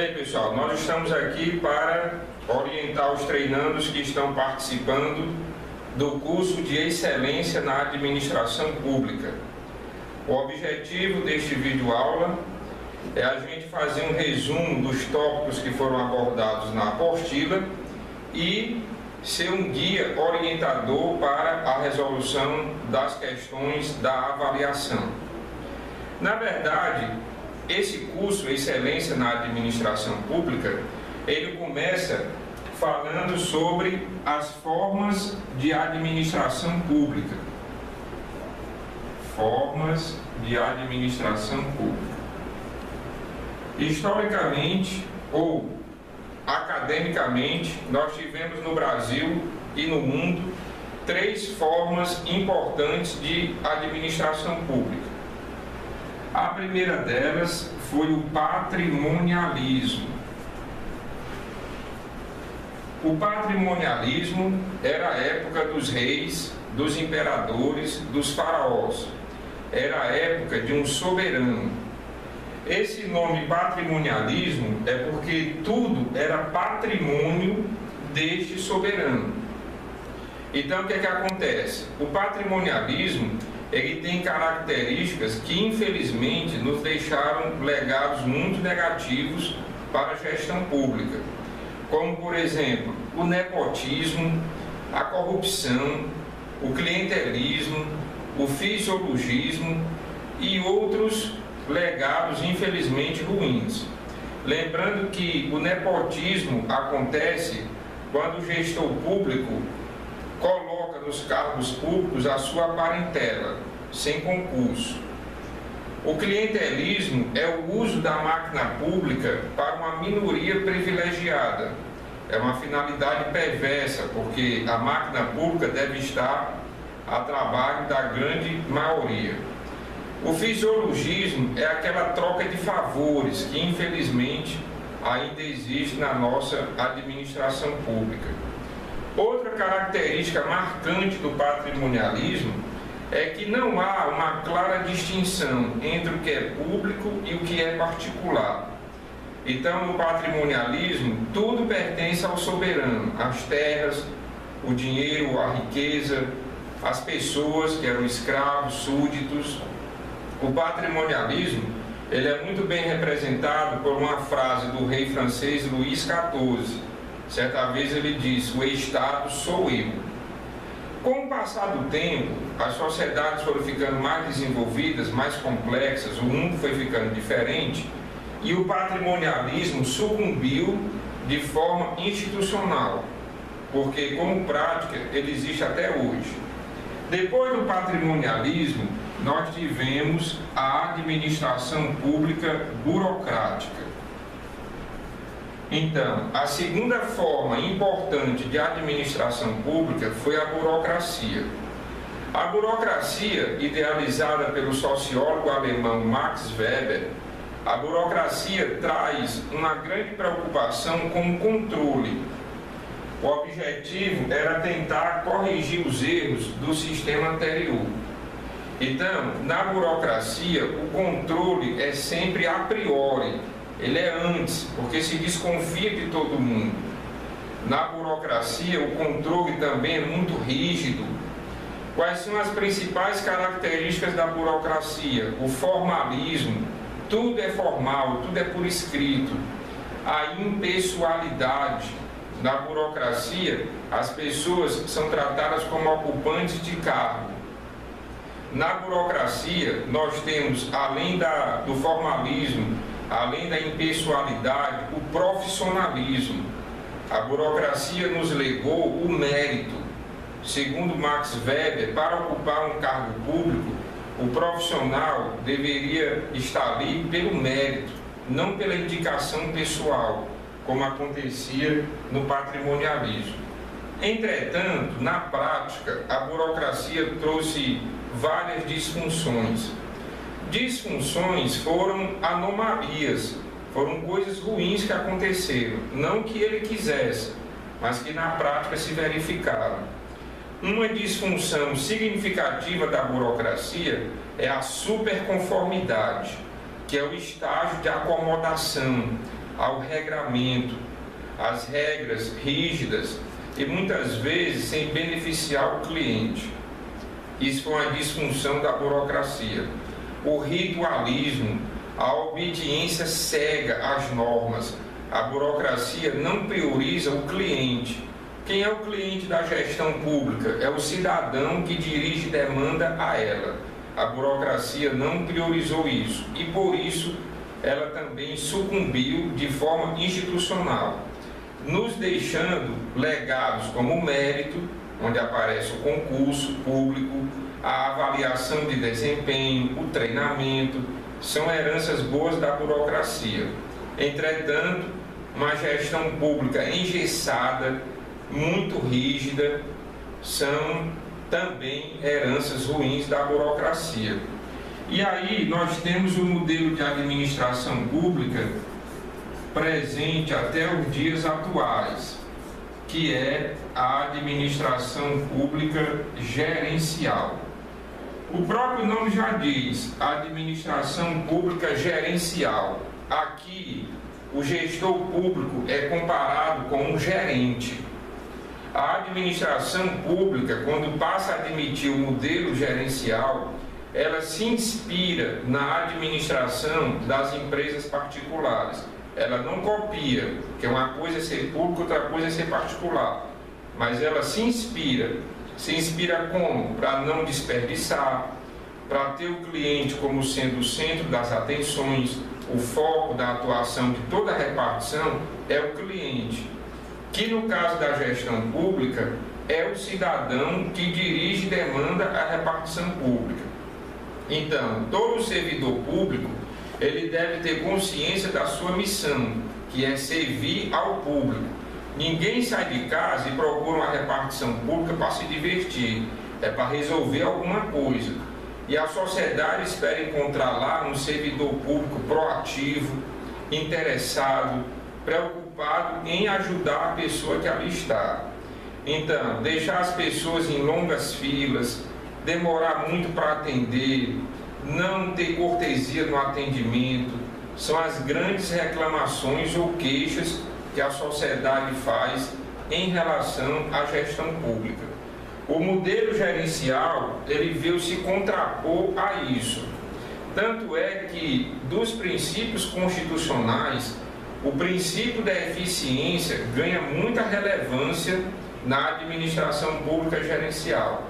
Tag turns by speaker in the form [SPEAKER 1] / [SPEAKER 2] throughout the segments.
[SPEAKER 1] Bem, pessoal, nós estamos aqui para orientar os treinandos que estão participando do curso de excelência na administração pública. O objetivo deste vídeo aula é a gente fazer um resumo dos tópicos que foram abordados na apostila e ser um guia orientador para a resolução das questões da avaliação. Na verdade, esse curso Excelência na Administração Pública, ele começa falando sobre as formas de administração pública. Formas de administração pública. Historicamente ou academicamente, nós tivemos no Brasil e no mundo 3 formas importantes de administração pública. A primeira delas foi o patrimonialismo. O patrimonialismo era a época dos reis, dos imperadores, dos faraós. Era a época de um soberano. Esse nome patrimonialismo é porque tudo era patrimônio deste soberano. Então, o que é que acontece? O patrimonialismo, ele tem características que, infelizmente, nos deixaram legados muito negativos para a gestão pública, como, por exemplo, o nepotismo, a corrupção, o clientelismo, o fisiologismo e outros legados, infelizmente, ruins. Lembrando que o nepotismo acontece quando o gestor público coloca nos cargos públicos a sua parentela, sem concurso. O clientelismo é o uso da máquina pública para uma minoria privilegiada. É uma finalidade perversa, porque a máquina pública deve estar a trabalho da grande maioria. O fisiologismo é aquela troca de favores que, infelizmente, ainda existe na nossa administração pública. Outra característica marcante do patrimonialismo é que não há uma clara distinção entre o que é público e o que é particular. Então, no patrimonialismo, tudo pertence ao soberano, as terras, o dinheiro, a riqueza, as pessoas que eram escravos, súditos. O patrimonialismo, ele é muito bem representado por uma frase do rei francês Luís XIV. Certa vez ele disse: o Estado sou eu. Com o passar do tempo, as sociedades foram ficando mais desenvolvidas, mais complexas, o mundo foi ficando diferente e o patrimonialismo sucumbiu de forma institucional, porque como prática ele existe até hoje. Depois do patrimonialismo, nós tivemos a administração pública burocrática. Então, a segunda forma importante de administração pública foi a burocracia. A burocracia, idealizada pelo sociólogo alemão Max Weber, a burocracia traz uma grande preocupação com o controle. O objetivo era tentar corrigir os erros do sistema anterior. Então, na burocracia, o controle é sempre a priori. Ele é antes, porque se desconfia de todo mundo. Na burocracia, o controle também é muito rígido. Quais são as principais características da burocracia? O formalismo, tudo é formal, tudo é por escrito. A impessoalidade. Na burocracia, as pessoas são tratadas como ocupantes de cargo. Na burocracia, nós temos, além do formalismo, além da impessoalidade, o profissionalismo. A burocracia nos legou o mérito. Segundo Max Weber, para ocupar um cargo público, o profissional deveria estar ali pelo mérito, não pela indicação pessoal, como acontecia no patrimonialismo. Entretanto, na prática, a burocracia trouxe várias disfunções. Disfunções foram anomalias, foram coisas ruins que aconteceram, não que ele quisesse, mas que na prática se verificaram. Uma disfunção significativa da burocracia é a superconformidade, que é o estágio de acomodação, ao regramento, às regras rígidas e muitas vezes sem beneficiar o cliente. Isso foi uma disfunção da burocracia. O ritualismo, a obediência cega às normas. A burocracia não prioriza o cliente. Quem é o cliente da gestão pública? É o cidadão que dirige demanda a ela. A burocracia não priorizou isso e, por isso, ela também sucumbiu de forma institucional, nos deixando legados como o mérito, onde aparece o concurso público, a avaliação de desempenho, o treinamento, são heranças boas da burocracia. Entretanto, uma gestão pública engessada, muito rígida, são também heranças ruins da burocracia. E aí nós temos o modelo de administração pública presente até os dias atuais, que é a administração pública gerencial. O próprio nome já diz, administração pública gerencial. Aqui, o gestor público é comparado com um gerente. A administração pública, quando passa a admitir o modelo gerencial, ela se inspira na administração das empresas particulares. Ela não copia, que uma coisa é ser público, outra coisa é ser particular. Mas ela se inspira. Se inspira como? Para não desperdiçar, para ter o cliente como sendo o centro das atenções, o foco da atuação de toda a repartição é o cliente, que no caso da gestão pública é o cidadão que dirige e demanda a repartição pública. Então, todo servidor público, ele deve ter consciência da sua missão, que é servir ao público. Ninguém sai de casa e procura uma repartição pública para se divertir, é para resolver alguma coisa. E a sociedade espera encontrar lá um servidor público proativo, interessado, preocupado em ajudar a pessoa que ali está. Então, deixar as pessoas em longas filas, demorar muito para atender, não ter cortesia no atendimento, são as grandes reclamações ou queixas que a sociedade faz em relação à gestão pública. O modelo gerencial, ele veio se contrapor a isso. Tanto é que, dos princípios constitucionais, o princípio da eficiência ganha muita relevância na administração pública gerencial.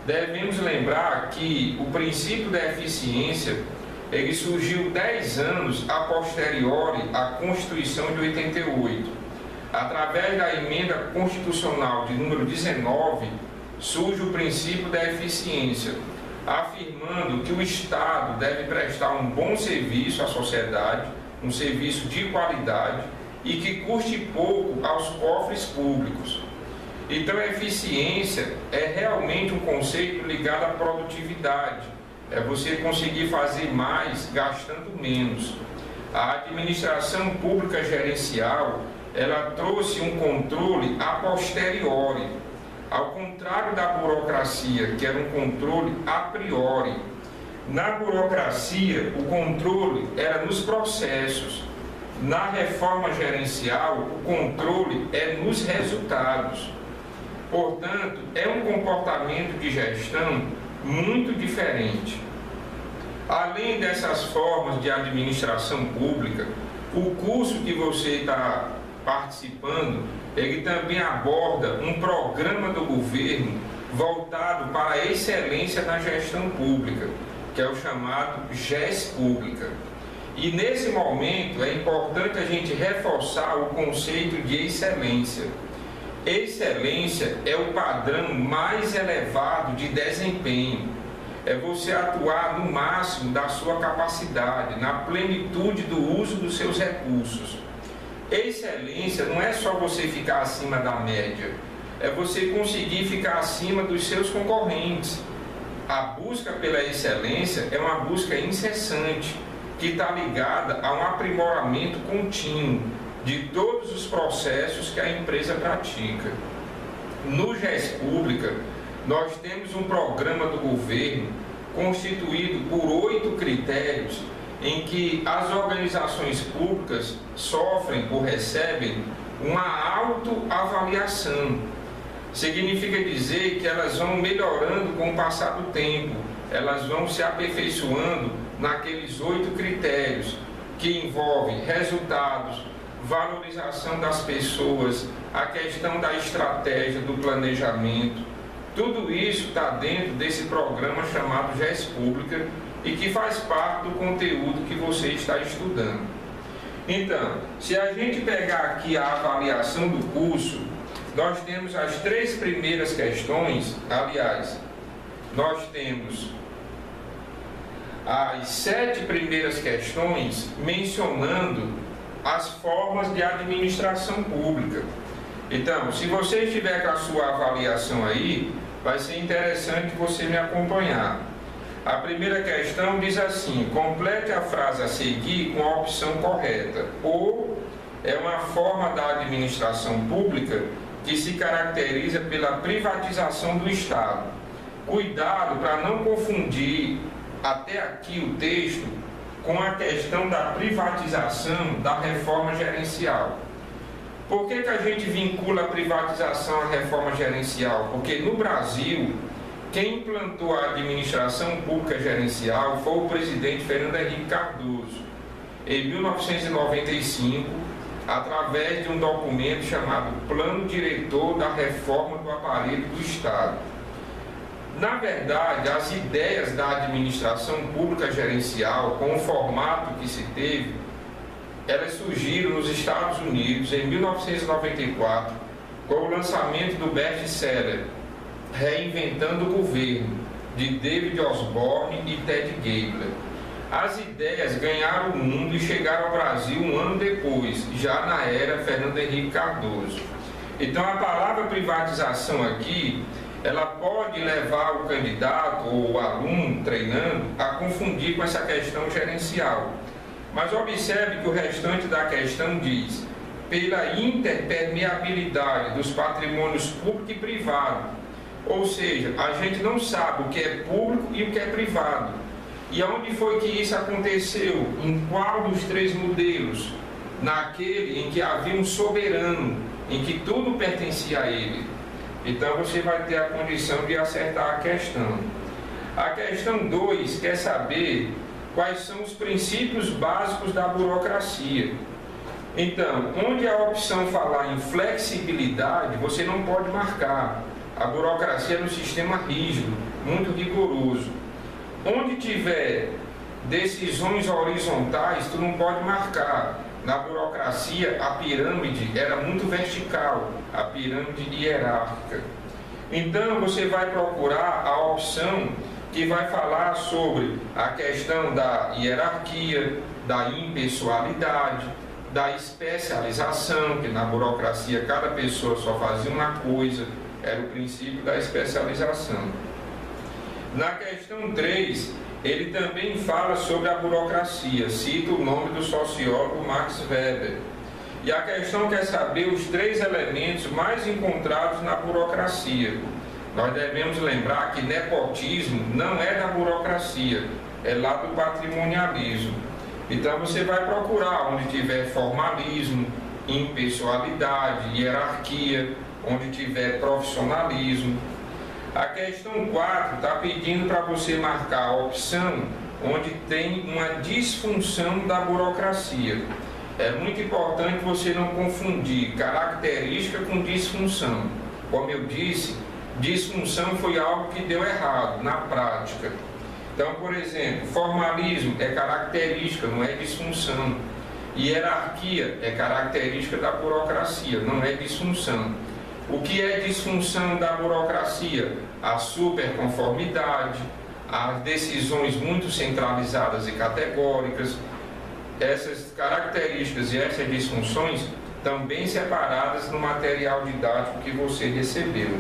[SPEAKER 1] Devemos lembrar que o princípio da eficiência, ele surgiu 10 anos a posteriori à Constituição de 88. Através da emenda constitucional de número 19, surge o princípio da eficiência, afirmando que o Estado deve prestar um bom serviço à sociedade, um serviço de qualidade e que custe pouco aos cofres públicos. Então, a eficiência é realmente um conceito ligado à produtividade, é você conseguir fazer mais gastando menos. A administração pública gerencial, ela trouxe um controle a posteriori, ao contrário da burocracia, que era um controle a priori. Na burocracia, o controle era nos processos. Na reforma gerencial, o controle é nos resultados. Portanto, é um comportamento de gestão muito diferente. Além dessas formas de administração pública, o curso que você está participando, ele também aborda um programa do governo voltado para a excelência na gestão pública, que é o chamado GES Pública. E nesse momento é importante a gente reforçar o conceito de excelência. Excelência é o padrão mais elevado de desempenho. É você atuar no máximo da sua capacidade, na plenitude do uso dos seus recursos. Excelência não é só você ficar acima da média, é você conseguir ficar acima dos seus concorrentes. A busca pela excelência é uma busca incessante, que está ligada a um aprimoramento contínuo de todos os processos que a empresa pratica. No GES Pública, nós temos um programa do governo constituído por 8 critérios em que as organizações públicas sofrem ou recebem uma autoavaliação. Significa dizer que elas vão melhorando com o passar do tempo, elas vão se aperfeiçoando naqueles 8 critérios que envolvem resultados, valorização das pessoas, a questão da estratégia, do planejamento. Tudo isso está dentro desse programa chamado GES Pública e que faz parte do conteúdo que você está estudando. Então, se a gente pegar aqui a avaliação do curso, nós temos as 3 primeiras questões, aliás, nós temos as 7 primeiras questões mencionando as formas de administração pública. Então, se você estiver com a sua avaliação aí, vai ser interessante você me acompanhar. A primeira questão diz assim: complete a frase a seguir com a opção correta. Ou é uma forma da administração pública que se caracteriza pela privatização do Estado. Cuidado para não confundir até aqui o texto com a questão da privatização da reforma gerencial. Por que a gente vincula a privatização à reforma gerencial? Porque no Brasil, quem implantou a administração pública gerencial foi o presidente Fernando Henrique Cardoso, em 1995, através de um documento chamado Plano Diretor da Reforma do Aparelho do Estado. Na verdade, as ideias da administração pública gerencial, com o formato que se teve, elas surgiram nos Estados Unidos em 1994, com o lançamento do best-seller Reinventando o Governo, de David Osborne e Ted Gabler. As ideias ganharam o mundo e chegaram ao Brasil um ano depois, já na era Fernando Henrique Cardoso. Então, a palavra privatização aqui, ela pode levar o candidato ou o aluno treinando a confundir com essa questão gerencial. Mas observe que o restante da questão diz: pela interpermeabilidade dos patrimônios público e privado. Ou seja, a gente não sabe o que é público e o que é privado. E onde foi que isso aconteceu? Em qual dos 3 modelos? Naquele em que havia um soberano, em que tudo pertencia a ele. Então você vai ter a condição de acertar a questão. A questão 2 quer saber quais são os princípios básicos da burocracia. Então, onde a opção falar em flexibilidade, você não pode marcar. A burocracia é um sistema rígido, muito rigoroso. Onde tiver decisões horizontais, tu não pode marcar. Na burocracia, a pirâmide era muito vertical, a pirâmide hierárquica. Então, você vai procurar a opção que vai falar sobre a questão da hierarquia, da impessoalidade, da especialização, que na burocracia cada pessoa só fazia uma coisa, era o princípio da especialização. Na questão 3, ele também fala sobre a burocracia, cita o nome do sociólogo Max Weber. E a questão quer saber os 3 elementos mais encontrados na burocracia. Nós devemos lembrar que nepotismo não é da burocracia, é lá do patrimonialismo. Então você vai procurar onde tiver formalismo, impessoalidade, hierarquia, onde tiver profissionalismo. A questão 4 está pedindo para você marcar a opção onde tem uma disfunção da burocracia. É muito importante você não confundir característica com disfunção. Como eu disse, disfunção foi algo que deu errado na prática. Então, por exemplo, formalismo é característica, não é disfunção. Hierarquia é característica da burocracia, não é disfunção. O que é disfunção da burocracia? A superconformidade, as decisões muito centralizadas e categóricas. Essas características e essas disfunções também separadas no material didático que você recebeu.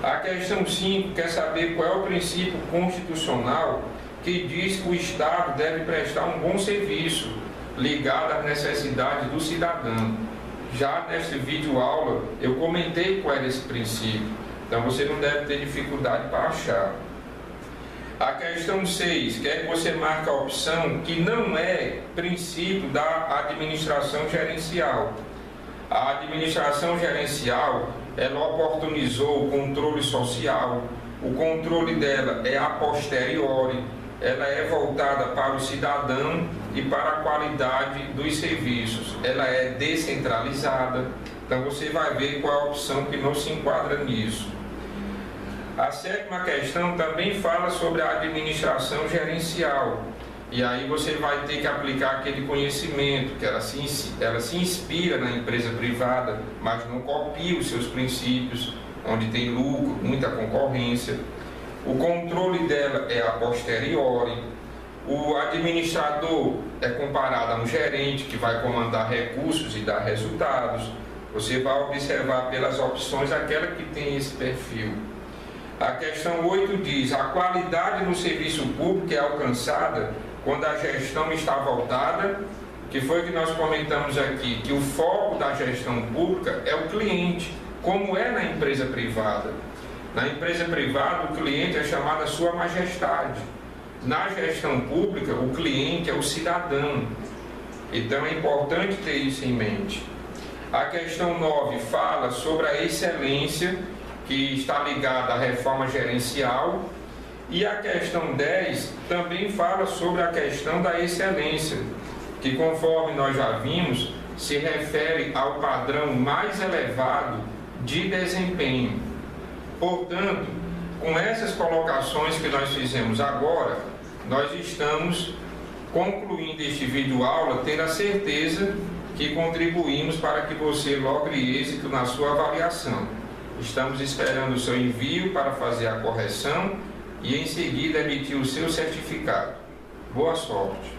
[SPEAKER 1] A questão 5 quer saber qual é o princípio constitucional que diz que o Estado deve prestar um bom serviço ligado às necessidades do cidadão. Já neste vídeo aula eu comentei qual era esse princípio, então você não deve ter dificuldade para achar. A questão 6, quer que você marque a opção que não é princípio da administração gerencial. A administração gerencial, ela oportunizou o controle social, o controle dela é a posteriori, ela é voltada para o cidadão e para a qualidade dos serviços, ela é descentralizada, então você vai ver qual é a opção que não se enquadra nisso. A 7ª questão também fala sobre a administração gerencial, e aí você vai ter que aplicar aquele conhecimento, que ela se inspira na empresa privada, mas não copia os seus princípios, onde tem lucro, muita concorrência. O controle dela é a posteriori. O administrador é comparado a um gerente que vai comandar recursos e dar resultados. Você vai observar pelas opções aquela que tem esse perfil. A questão 8 diz: a qualidade no serviço público é alcançada quando a gestão está voltada, que foi que nós comentamos aqui, que o foco da gestão pública é o cliente, como é na empresa privada. Na empresa privada, o cliente é chamado a sua majestade. Na gestão pública, o cliente é o cidadão. Então é importante ter isso em mente. A questão 9 fala sobre a excelência, que está ligada à reforma gerencial. E a questão 10 também fala sobre a questão da excelência, que, conforme nós já vimos, se refere ao padrão mais elevado de desempenho. Portanto, com essas colocações que nós fizemos agora, nós estamos concluindo este vídeo aula, tendo a certeza que contribuímos para que você logre êxito na sua avaliação. Estamos esperando o seu envio para fazer a correção e em seguida emitir o seu certificado. Boa sorte!